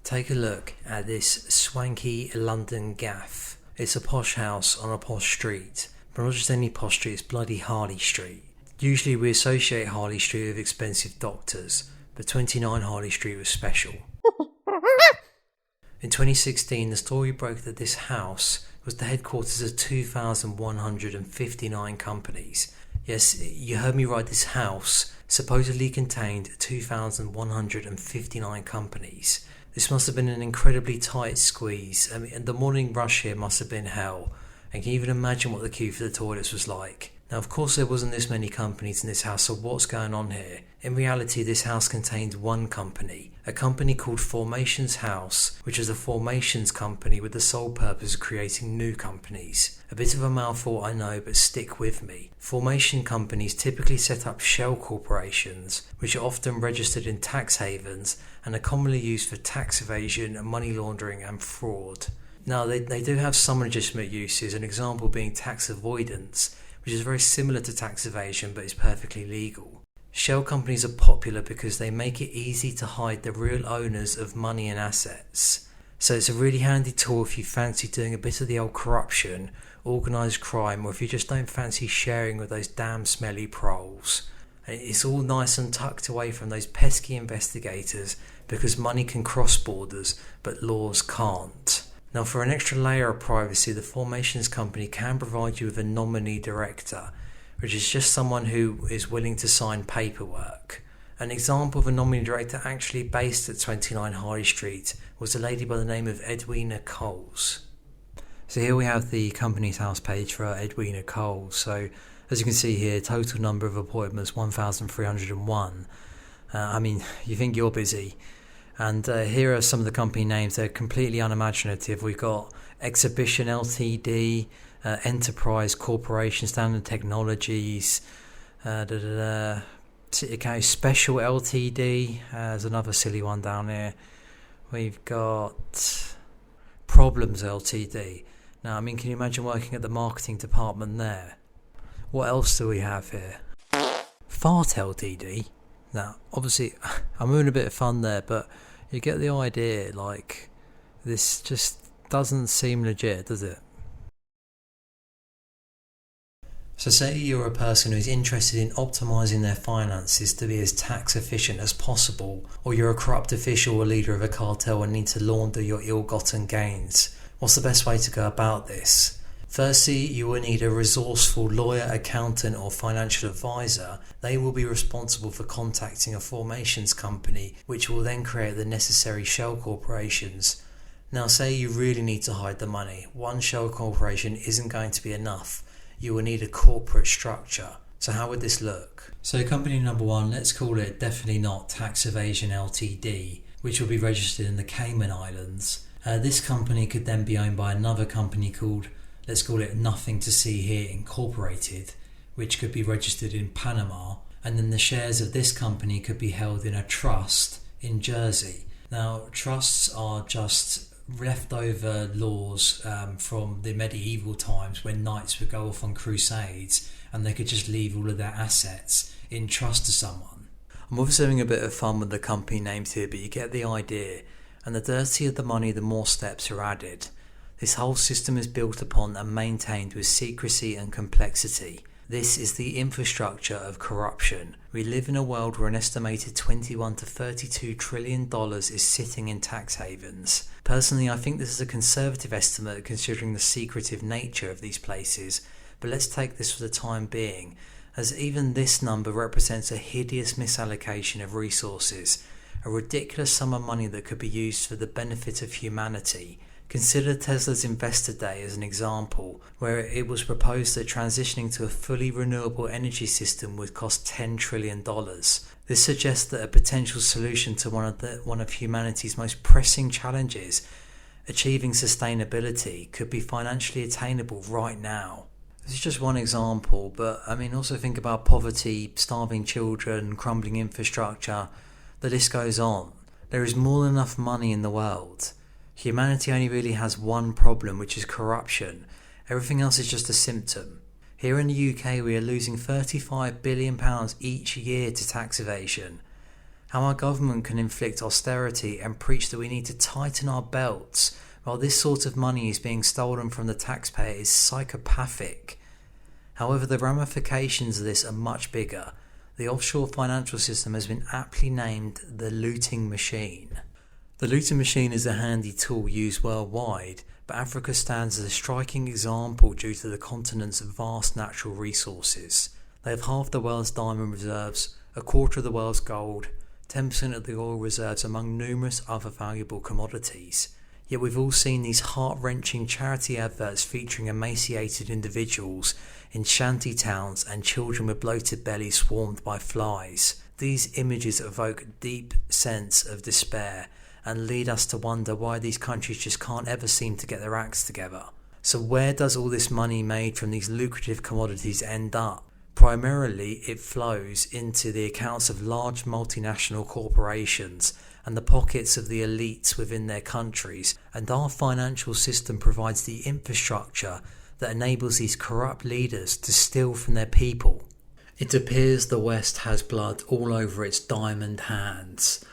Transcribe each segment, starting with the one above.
Take a look at this swanky London gaff. It's a posh house on a posh street, but not just any posh street, it's bloody Harley Street. Usually we associate Harley Street with expensive doctors, but 29 Harley Street was special. In 2016, the story broke that this house was the headquarters of 2,159 companies. Yes, you heard me right, this house supposedly contained 2,159 companies. This must have been an incredibly tight squeeze. I mean, the morning rush here must have been hell. And can you even imagine what the queue for the toilets was like? Now, of course, there wasn't this many companies in this house, so what's going on here? In reality, this house contained one company, a company called Formations House, which is a formations company with the sole purpose of creating new companies. A bit of a mouthful, I know, but stick with me. Formation companies typically set up shell corporations, which are often registered in tax havens and are commonly used for tax evasion, money laundering and fraud. Now, they do have some legitimate uses, an example being tax avoidance, which is very similar to tax evasion but is perfectly legal. Shell companies are popular because they make it easy to hide the real owners of money and assets. So it's a really handy tool if you fancy doing a bit of the old corruption, organised crime, or if you just don't fancy sharing with those damn smelly proles. It's all nice and tucked away from those pesky investigators because money can cross borders but laws can't. Now, for an extra layer of privacy, the formations company can provide you with a nominee director, which is just someone who is willing to sign paperwork. An example of a nominee director actually based at 29 Harley Street was a lady by the name of Edwina Coles. So here we have the company's house page for Edwina Coles. So as you can see here, total number of appointments 1,301. You think you're busy. And here are some of the company names. They're completely unimaginative. We've got Exhibition Ltd, Enterprise Corporation, Standard Technologies, Special Ltd. There's another silly one down here. We've got Problems Ltd. Now, can you imagine working at the marketing department there? What else do we have here? Fart Ltd. Now, obviously, I'm having a bit of fun there, but you get the idea, this just doesn't seem legit, does it? So say you're a person who's interested in optimising their finances to be as tax efficient as possible, or you're a corrupt official or leader of a cartel and need to launder your ill-gotten gains. What's the best way to go about this? Firstly, you will need a resourceful lawyer, accountant or financial advisor. They will be responsible for contacting a formations company, which will then create the necessary shell corporations. Now, say you really need to hide the money. One shell corporation isn't going to be enough. You will need a corporate structure. So how would this look? So company number one, let's call it definitely not Tax Evasion Ltd, which will be registered in the Cayman Islands. This company could then be owned by another company called, let's call it Nothing to See Here Incorporated, which could be registered in Panama, and then the shares of this company could be held in a trust in Jersey. Now, trusts are just leftover laws from the medieval times when knights would go off on crusades and they could just leave all of their assets in trust to someone. I'm obviously having a bit of fun with the company names here, but you get the idea. And the dirtier the money, the more steps are added. This whole system is built upon and maintained with secrecy and complexity. This is the infrastructure of corruption. We live in a world where an estimated $21 to $32 trillion is sitting in tax havens. Personally, I think this is a conservative estimate considering the secretive nature of these places, but let's take this for the time being, as even this number represents a hideous misallocation of resources, a ridiculous sum of money that could be used for the benefit of humanity. Consider Tesla's Investor Day as an example, where it was proposed that transitioning to a fully renewable energy system would cost $10 trillion. This suggests that a potential solution to one of humanity's most pressing challenges, achieving sustainability, could be financially attainable right now. This is just one example, but also think about poverty, starving children, crumbling infrastructure. The list goes on. There is more than enough money in the world. Humanity only really has one problem, which is corruption. Everything else is just a symptom. Here in the UK, we are losing £35 billion each year to tax evasion. How our government can inflict austerity and preach that we need to tighten our belts while this sort of money is being stolen from the taxpayer is psychopathic. However, the ramifications of this are much bigger. The offshore financial system has been aptly named the looting machine. The looting machine is a handy tool used worldwide, but Africa stands as a striking example due to the continent's vast natural resources. They have half the world's diamond reserves, a quarter of the world's gold, 10% of the oil reserves among numerous other valuable commodities. Yet we've all seen these heart-wrenching charity adverts featuring emaciated individuals in shanty towns and children with bloated bellies swarmed by flies. These images evoke a deep sense of despair and lead us to wonder why these countries just can't ever seem to get their acts together. So where does all this money made from these lucrative commodities end up? Primarily, it flows into the accounts of large multinational corporations and the pockets of the elites within their countries, and our financial system provides the infrastructure that enables these corrupt leaders to steal from their people. It appears the West has blood all over its diamond hands.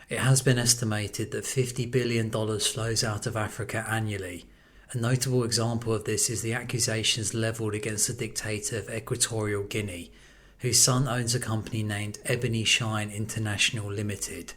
It has been estimated that $50 billion flows out of Africa annually. A notable example of this is the accusations levelled against the dictator of Equatorial Guinea, whose son owns a company named Ebony Shine International Limited.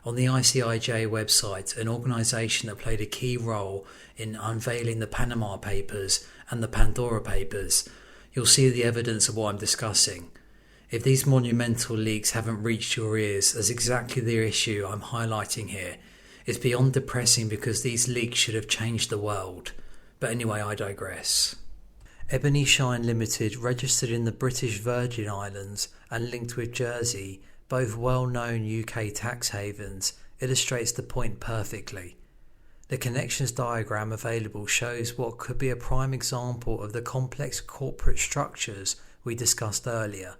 On the ICIJ website, an organisation that played a key role in unveiling the Panama Papers and the Pandora Papers, you'll see the evidence of what I'm discussing. If these monumental leaks haven't reached your ears as exactly the issue I'm highlighting here, it's beyond depressing because these leaks should have changed the world. But anyway, I digress. Ebony Shine Limited, registered in the British Virgin Islands and linked with Jersey, both well-known UK tax havens, illustrates the point perfectly. The connections diagram available shows what could be a prime example of the complex corporate structures we discussed earlier.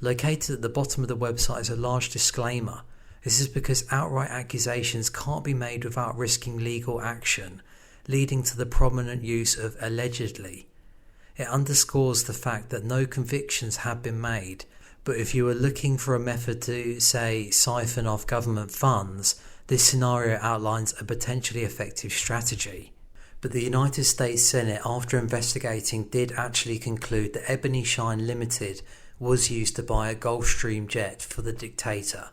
Located at the bottom of the website is a large disclaimer. This is because outright accusations can't be made without risking legal action, leading to the prominent use of allegedly. It underscores the fact that no convictions have been made, but if you are looking for a method to, say, siphon off government funds, this scenario outlines a potentially effective strategy. But the United States Senate, after investigating, did actually conclude that Ebony Shine Limited was used to buy a Gulfstream jet for the dictator.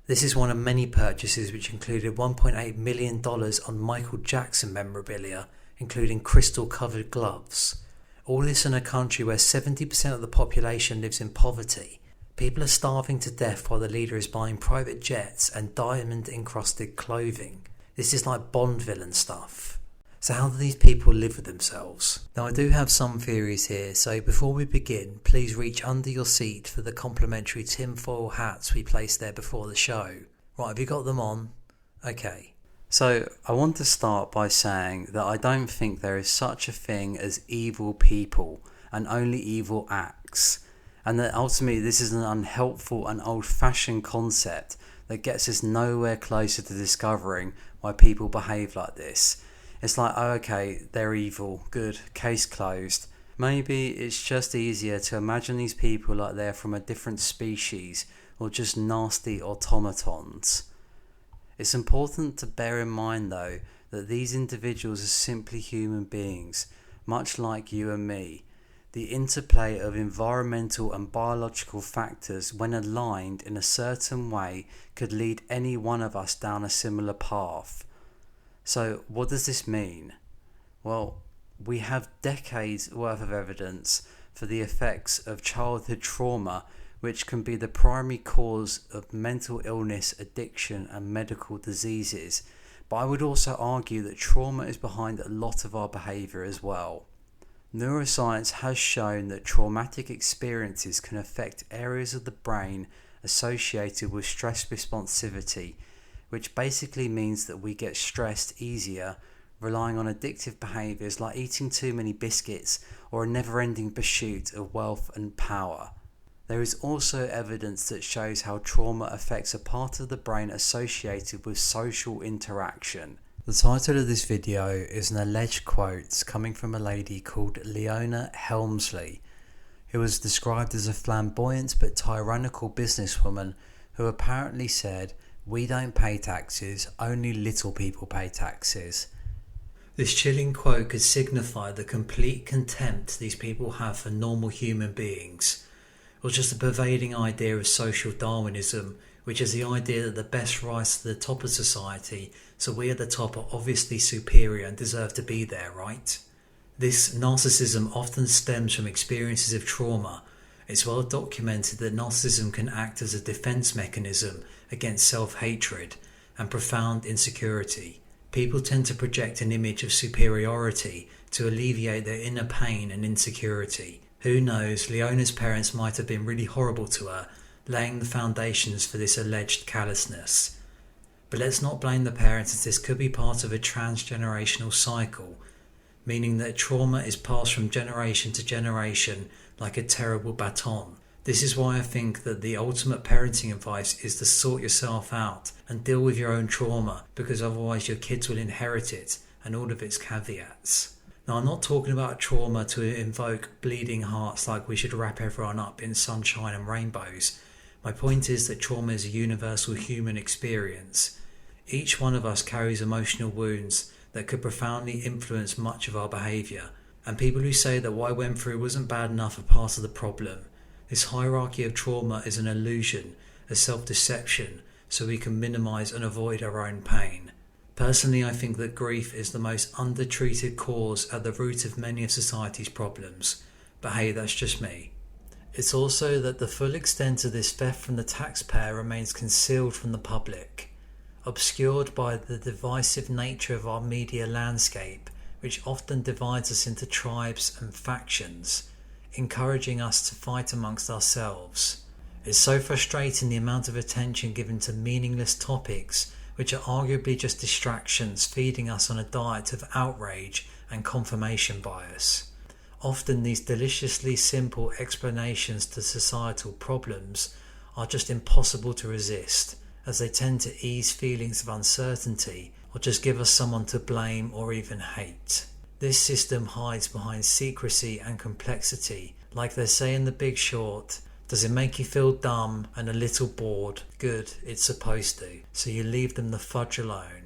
This is one of many purchases which included $1.8 million on Michael Jackson memorabilia, including crystal-covered gloves. All this in a country where 70% of the population lives in poverty. People are starving to death while the leader is buying private jets and diamond-encrusted clothing. This is like Bond villain stuff. So how do these people live with themselves? Now I do have some theories here, so before we begin, please reach under your seat for the complimentary tinfoil hats we placed there before the show. Right, have you got them on? Okay. So I want to start by saying that I don't think there is such a thing as evil people and only evil acts, and that ultimately this is an unhelpful and old-fashioned concept that gets us nowhere closer to discovering why people behave like this. It's like, oh, okay, they're evil, good, case closed. Maybe it's just easier to imagine these people like they're from a different species or just nasty automatons. It's important to bear in mind though that these individuals are simply human beings, much like you and me. The interplay of environmental and biological factors, when aligned in a certain way, could lead any one of us down a similar path. So what does this mean? Well, we have decades worth of evidence for the effects of childhood trauma, which can be the primary cause of mental illness, addiction and medical diseases. But I would also argue that trauma is behind a lot of our behaviour as well. Neuroscience has shown that traumatic experiences can affect areas of the brain associated with stress responsivity, which basically means that we get stressed easier, relying on addictive behaviours like eating too many biscuits or a never-ending pursuit of wealth and power. There is also evidence that shows how trauma affects a part of the brain associated with social interaction. The title of this video is an alleged quote coming from a lady called Leona Helmsley, who was described as a flamboyant but tyrannical businesswoman who apparently said, "We don't pay taxes, only little people pay taxes." This chilling quote could signify the complete contempt these people have for normal human beings, or just a pervading idea of social Darwinism, which is the idea that the best rise to the top of society, so we at the top are obviously superior and deserve to be there, right? This narcissism often stems from experiences of trauma. It's well documented that narcissism can act as a defense mechanism against self-hatred and profound insecurity. People tend to project an image of superiority to alleviate their inner pain and insecurity. Who knows, Leona's parents might have been really horrible to her, laying the foundations for this alleged callousness. But let's not blame the parents, as this could be part of a transgenerational cycle, meaning that trauma is passed from generation to generation like a terrible baton. This is why I think that the ultimate parenting advice is to sort yourself out and deal with your own trauma, because otherwise your kids will inherit it and all of its caveats. Now, I'm not talking about trauma to invoke bleeding hearts like we should wrap everyone up in sunshine and rainbows. My point is that trauma is a universal human experience. Each one of us carries emotional wounds that could profoundly influence much of our behaviour, and people who say that what I went through wasn't bad enough are part of the problem. This hierarchy of trauma is an illusion, a self-deception, so we can minimise and avoid our own pain. Personally, I think that grief is the most undertreated cause at the root of many of society's problems, but hey, that's just me. It's also that the full extent of this theft from the taxpayer remains concealed from the public, obscured by the divisive nature of our media landscape, which often divides us into tribes and factions, encouraging us to fight amongst ourselves. It's so frustrating the amount of attention given to meaningless topics, which are arguably just distractions feeding us on a diet of outrage and confirmation bias. Often these deliciously simple explanations to societal problems are just impossible to resist, as they tend to ease feelings of uncertainty or just give us someone to blame or even hate. This system hides behind secrecy and complexity, like they say in The Big Short. Does it make you feel dumb and a little bored? Good, it's supposed to. So you leave them the fudge alone.